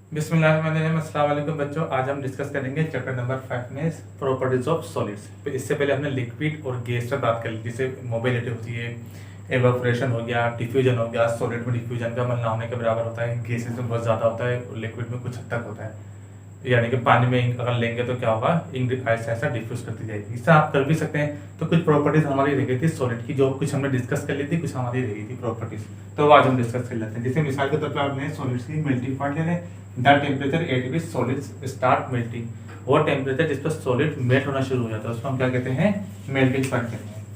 बिस्मिल्लाहिर्रहमानिर्रहीम। अस्सलाम वालेकुम बच्चों, आज हम डिस्कस करेंगे चैप्टर नंबर 5 में प्रॉपर्टीज ऑफ सॉलिड्स। तो इससे पहले हमने लिक्विड और गैस पर बात कर ली, जिसे मोबिलिटी होती है, एवापोरेशन हो गया, डिफ्यूजन हो गया। सॉलिड में डिफ्यूजन का ना होने के बराबर होता है, गैसेस में बहुत ज़्यादा होता है और लिक्विड में कुछ हद तक होता है। यानी कि पानी में इंक अगर लेंगे तो क्या होगा, इंक ऐसा ऐसा डिफ्यूज करती जाएगी। इससे आप कर भी सकते हैं। तो कुछ प्रॉपर्टीज हमारी रह गई थी सॉलिड की, जो कुछ हमने डिस्कस कर ली थी, कुछ हमारी रह गई थी प्रॉपर्टीज, तो वो आज हम डिस्कस कर लेते हैं। जैसे मिसाल के तौर पर आपने सॉलिड्स की मेल्टिंग पॉइंट ले लें, the temperature at which solids start melting. वो टेम्परेचर जिस पर सॉलिड मेल्ट होना शुरू हो जाता है उसको हम क्या कहते हैं, मेल्टिंग पॉइंट कहते हैं।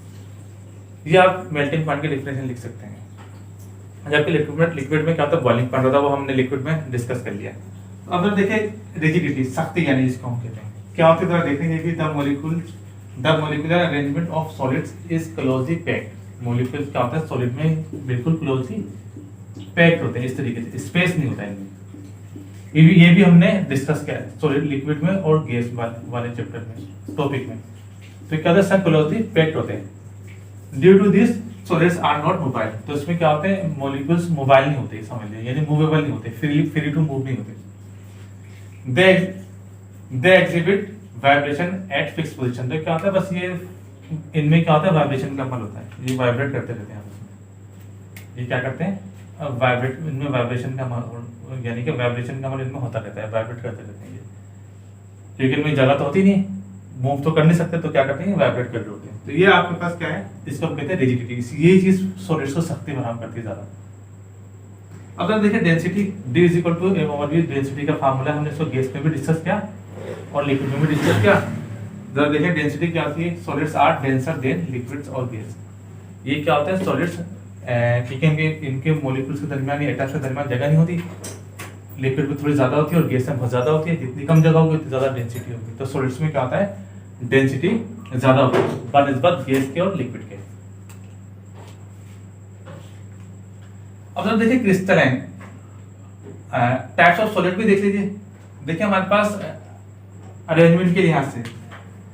ये आप मेल्टिंग पॉइंट के डिफिनेशन लिख सकते हैं। जबकि लिक्विड में क्या होता है, बॉइलिंग पॉइंट होता है, वो हमने लिक्विड में डिस्कस कर लिया। तो अब देखिए रिजिडिटी, सख्ती, यानी जिसको हम कहते हैं क्या होती है, देखेंगे कि the molecular arrangement of solids is closely packed. Molecules क्या होता है, सॉलिड में बिल्कुल क्लोजली पैक्ड होते हैं, इस तरीके से स्पेस नहीं होता इनमें। ये भी हमने डिस्कस किया है सॉलिड, लिक्विड में और गैस वाले चैप्टर में, टॉपिक में। तो क्या होता है, सब क्लोजली पैक्ड होते हैं। Due to this solids are not mobile. तो इसमें क्या होते हैं, मॉलिक्यूल्स मोबाइल नहीं होते, समझ लीजिए, यानी मूवेबल नहीं होते, फ्री टू मूव नहीं होते। They exhibit vibration eight fix position. तो क्या होता है, बस ये इनमें क्या होता है, वाइब्रेशन का अमल होता है, ये वाइब्रेट करते रहते हैं आपस में। ये क्या करते हैं, वाइब्रेट, इनमें वाइब्रेशन का अमल, यानी कि वाइब्रेशन का अमल इनमें होता रहता है, वाइब्रेट करते रहते हैं ये, क्योंकि इनमें जगह तो होती नहीं, मूव तो कर नहीं सकते, तो क्या करते हैं, वाइब्रेट कर रहे होते हैं। तो ये आपके पास क्या है, इसको हम कहते हैं रिजिडिटी। ये चीज सॉलिड्स को सख्ती बनाम करती है ज्यादा। अब अगर देखिए density, D is equal to m over v, density का फार्मूला हमने इसको गैस में भी डिस्कस किया और लिक्विड में भी डिस्कस किया। जरा देखिए डेंसिटी क्या होती है, solids are denser than liquids और गैस। ये क्या होता है, सॉलिड्स क्योंकि इनके मॉलिक्यूल्स के दरमियान, एटम्स के दरमियान जगह नहीं होती, लिक्विड में थोड़ी ज्यादा होती है और गैस में बहुत ज्यादा होती है। जितनी कम जगह होगी उतनी ज्यादा डेंसिटी होगी। तो सॉलिड्स में क्या होता है, डेंसिटी ज्यादा होती है बनिस्बत गैस के और लिक्विड के। अब जब देखिए क्रिस्टलाइन टाइप्स ऑफ सॉलिड भी देख लीजिए। देखिए हमारे पास अरेंजमेंट के लिहाज से,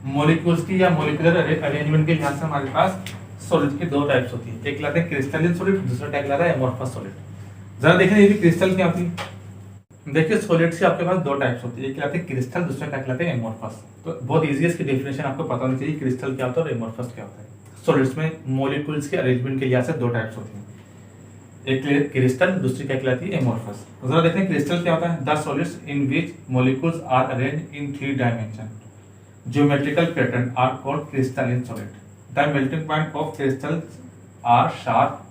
मॉलिक्यूल्स की या मॉलिक्यूलर अरेंजमेंट के लिहाज से हमारे पास सॉलिड की दो टाइप्स होती है। एक लाते हैं क्रिस्टलाइन सॉलिड, दूसरा टाइप लाता है एमोर्फस सॉलिड। जरा देखिए ये क्रिस्टल क्या होती है। देखिए सॉलिड्स की आपके पास दो टाइप्स होती है, एक लाते हैं क्रिस्टल, दूसरा टाइप लाते हैं एमोर्फस। तो बहुत इजी है, इसकी डेफिनेशन आपको पता होनी चाहिए, क्रिस्टल क्या होता है और एमोर्फस क्या होता है। सॉलिड्स में मॉलिक्यूल्स के अरेंजमेंट के लिहाज से दो टाइप्स होती है, एक क्रिस्टल, दूसरी क्या कहलाती है, एमोर्फस। जरा देखते हैं क्रिस्टल क्या होता है। The solids in which molecules are arranged in 3 dimension geometrical pattern are called crystalline solid. The melting point of crystals are sharp.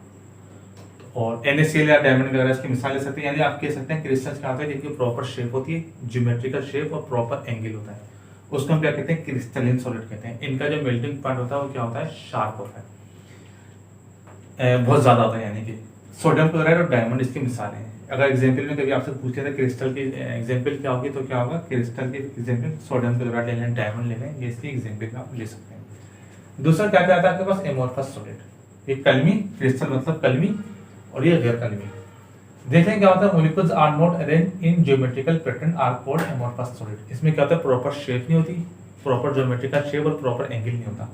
और NaCl या डायमंड वगैरह इसकी मिसाल ले सकते हैं। यानी आप कह सकते हैं क्रिस्टल्स क्या होता है, जिनकी प्रॉपर शेप होती है, ज्योमेट्रिकल शेप और प्रॉपर एंगल होता है, उसको हम क्या कहते हैं, क्रिस्टलाइन सॉलिड कहते हैं। इनका जो मेल्टिंग पॉइंट होता है वो क्या होता है, शार्प होता है, बहुत ज्यादा होता है। यानी कि सोडियम क्लोराइड और डायमंड इसकी मिसाल है। अगर एग्जाम्पल में कभी आपसे पूछे थे क्रिस्टल की एग्जाम्पल क्या होगी, तो क्या होगा, क्रिस्टल की एग्जाम्पल सोडियम क्लोराइड ले लें, डायमंड ले लें, ये इसकी एग्जाम्पल आप ले सकते हैं। दूसरा क्या आता है आपके पास, एमोर्फस सॉलिड। ये कलमी, क्रिस्टल मतलब कलमी, और ये गैर कलमी। देखें क्या होता है, molecules are not arranged in geometrical pattern are called amorphous solid. इसमें क्या होता है, प्रॉपर शेप नहीं होती, प्रॉपर ज्योमेट्रिकल शेप और प्रॉपर एंगल नहीं होता।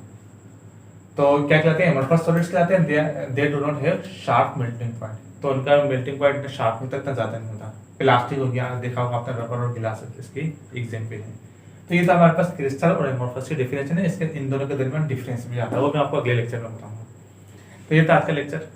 तो क्या कहते हैं, एमोर्फस सॉलिड्स कहते हैं, they do not have sharp melting point. तो उनका मेल्टिंग पॉइंट शार्प नहीं होता, इतना ज्यादा नहीं होता। प्लास्टिक हो गया, देखा होगा आपने, रबर और गिलास इसकी एग्जांपल है। तो ये था हमारे पास क्रिस्टल और एमोर्फस की डेफिनेशन है। इसके इन दोनों के दरमियान डिफरेंस भी आता है, वो मैं आपको अगले लेक्चर में बताऊंगा। तो ये था आज का लेक्चर।